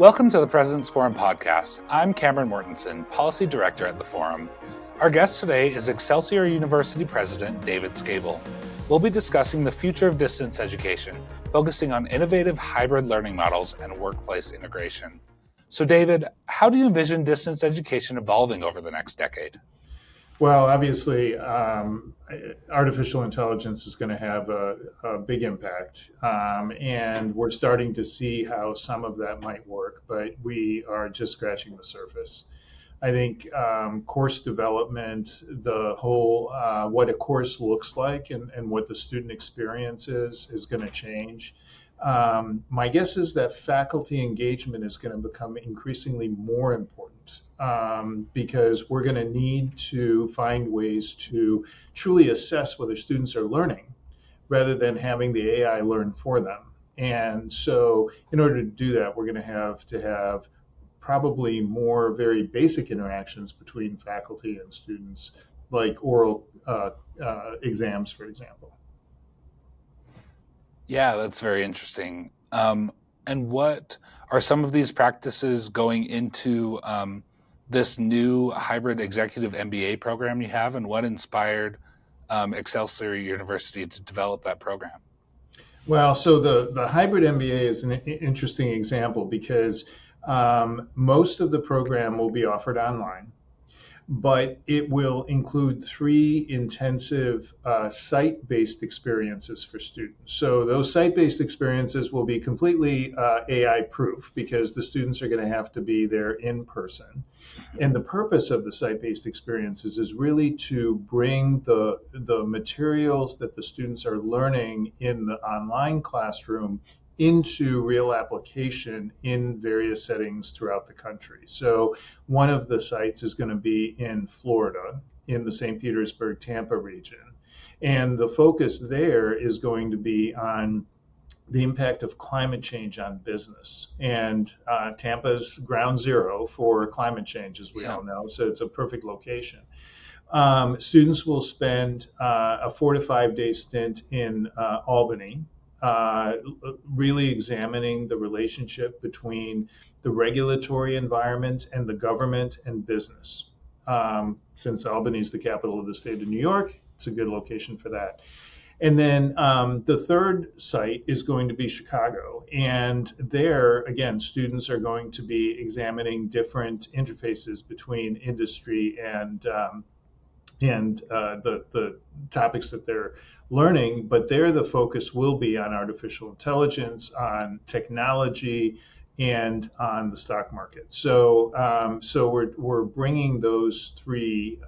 Welcome to the President's Forum podcast. I'm Cameron Mortensen, Policy Director at the Forum. Our guest today is Excelsior University President David Schejbal. We'll be discussing the future of distance education, focusing on innovative hybrid learning models and workplace integration. So David, how do you envision distance education evolving over the next decade? Well, obviously, artificial intelligence is going to have a big impact, and we're starting to see how some of that might work, but we are just scratching the surface. I think course development, the whole what a course looks like and what the student experience is going to change. My guess is that faculty engagement is going to become increasingly more important because we're going to need to find ways to truly assess whether students are learning rather than having the AI learn for them. And so in order to do that, we're going to have probably more very basic interactions between faculty and students, like oral exams, for example. Yeah, that's very interesting. And what are some of these practices going into this new hybrid executive MBA program you have, and what inspired Excelsior University to develop that program? Well, so the hybrid MBA is an interesting example because most of the program will be offered online, but it will include 3 intensive site-based experiences for students. So those site-based experiences will be completely AI-proof because the students are going to have to be there in person. And the purpose of the site-based experiences is really to bring the materials that the students are learning in the online classroom into real application in various settings throughout the country. So one of the sites is going to be in Florida, in the St. Petersburg, Tampa region. And the focus there is going to be on the impact of climate change on business. And Tampa's ground zero for climate change, as we all know, so it's a perfect location. Students will spend a 4 to 5 day stint in Albany, really examining the relationship between the regulatory environment and the government and business. Since Albany is the capital of the state of New York, it's a good location for that. And then the third site is going to be Chicago. And there, again, students are going to be examining different interfaces between industry and the topics that they're learning, but there the focus will be on artificial intelligence, on technology, and on the stock market. So we're bringing those 3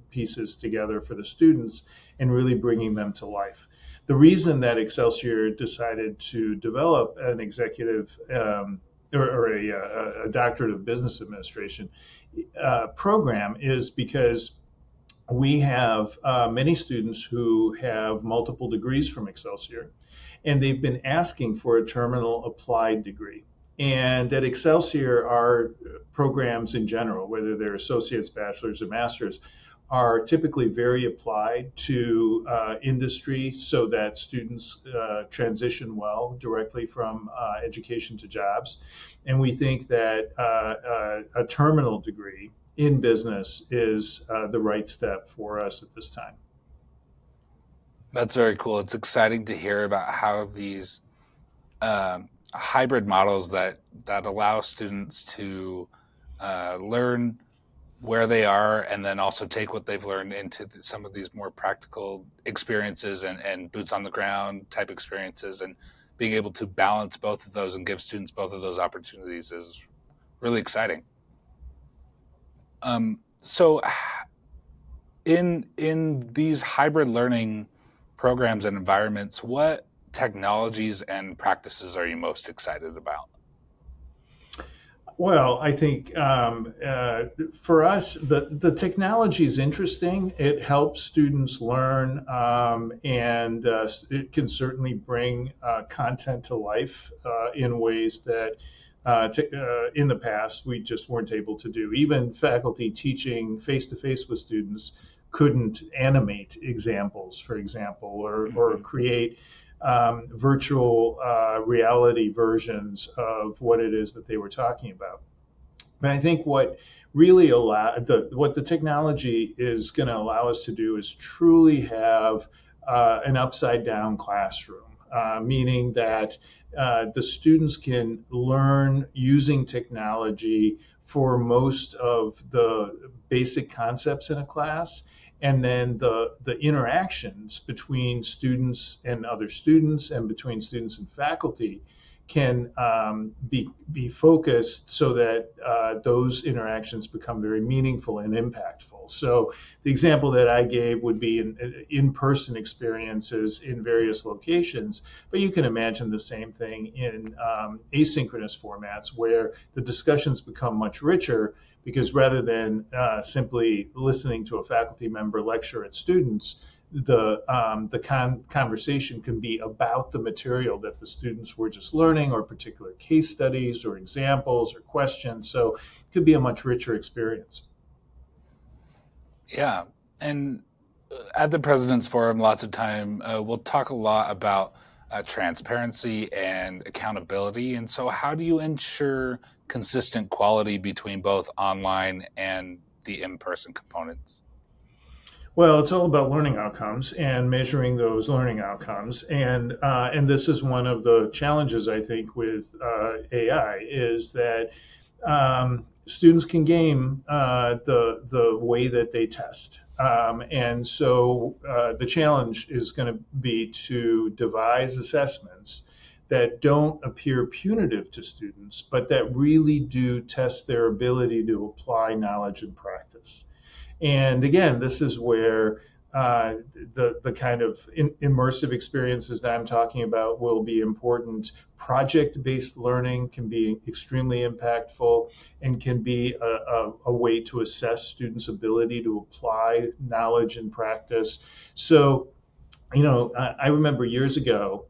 pieces together for the students and really bringing them to life. The reason that Excelsior decided to develop an executive or a doctorate of business administration program is because we have many students who have multiple degrees from Excelsior, and they've been asking for a terminal applied degree. And at Excelsior, our programs in general, whether they're associates, bachelor's, or master's, are typically very applied to industry so that students transition well directly from education to jobs. And we think that a terminal degree in business is the right step for us at this time. That's very cool. It's exciting to hear about how these hybrid models that allow students to learn where they are and then also take what they've learned into some of these more practical experiences and boots on the ground type experiences, and being able to balance both of those and give students both of those opportunities is really exciting. So in these hybrid learning programs and environments, what technologies and practices are you most excited about? Well, I think for us, the technology is interesting. It helps students learn, and it can certainly bring content to life in ways that in the past we just weren't able to do. Even faculty teaching face-to-face with students couldn't animate examples, for example, or create virtual reality versions of what it is that they were talking about. But I think what really what the technology is going to allow us to do is truly have an upside down classroom, meaning that the students can learn using technology for most of the basic concepts in a class. And then the interactions between students and other students and between students and faculty can be focused so that those interactions become very meaningful and impactful. So the example that I gave would be in-person experiences in various locations, but you can imagine the same thing in asynchronous formats where the discussions become much richer because rather than simply listening to a faculty member lecture at students, the conversation can be about the material that the students were just learning, or particular case studies, or examples, or questions. So it could be a much richer experience. Yeah. And at the President's Forum, lots of time, we'll talk a lot about transparency and accountability. And so, how do you ensure consistent quality between both online and the in person components? Well, it's all about learning outcomes and measuring those learning outcomes, and this is one of the challenges I think with AI is that students can game the way that they test, and so the challenge is going to be to devise assessments that don't appear punitive to students, but that really do test their ability to apply knowledge and practice. And again, this is where the kind of immersive experiences that I'm talking about will be important. Project-based learning can be extremely impactful and can be a way to assess students' ability to apply knowledge and practice. So, I remember years ago,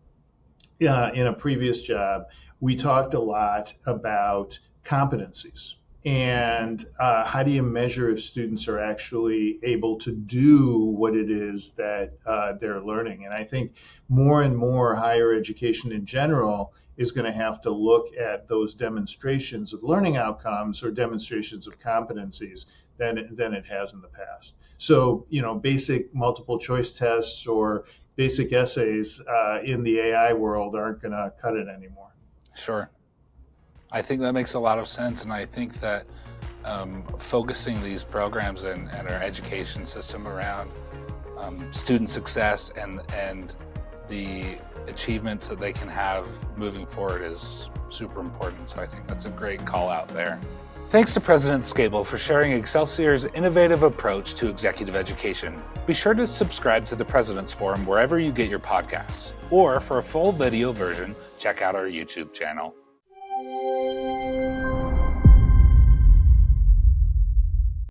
in a previous job, we talked a lot about competencies and how do you measure if students are actually able to do what it is that they're learning. And I think more and more higher education in general is going to have to look at those demonstrations of learning outcomes or demonstrations of competencies than it has in the past. So, basic multiple choice tests or basic essays in the AI world aren't going to cut it anymore. Sure. I think that makes a lot of sense. And I think that focusing these programs and our education system around student success and the achievements that they can have moving forward is super important. So I think that's a great call out there. Thanks to President Schejbal for sharing Excelsior's innovative approach to executive education. Be sure to subscribe to the President's Forum wherever you get your podcasts. Or for a full video version, check out our YouTube channel.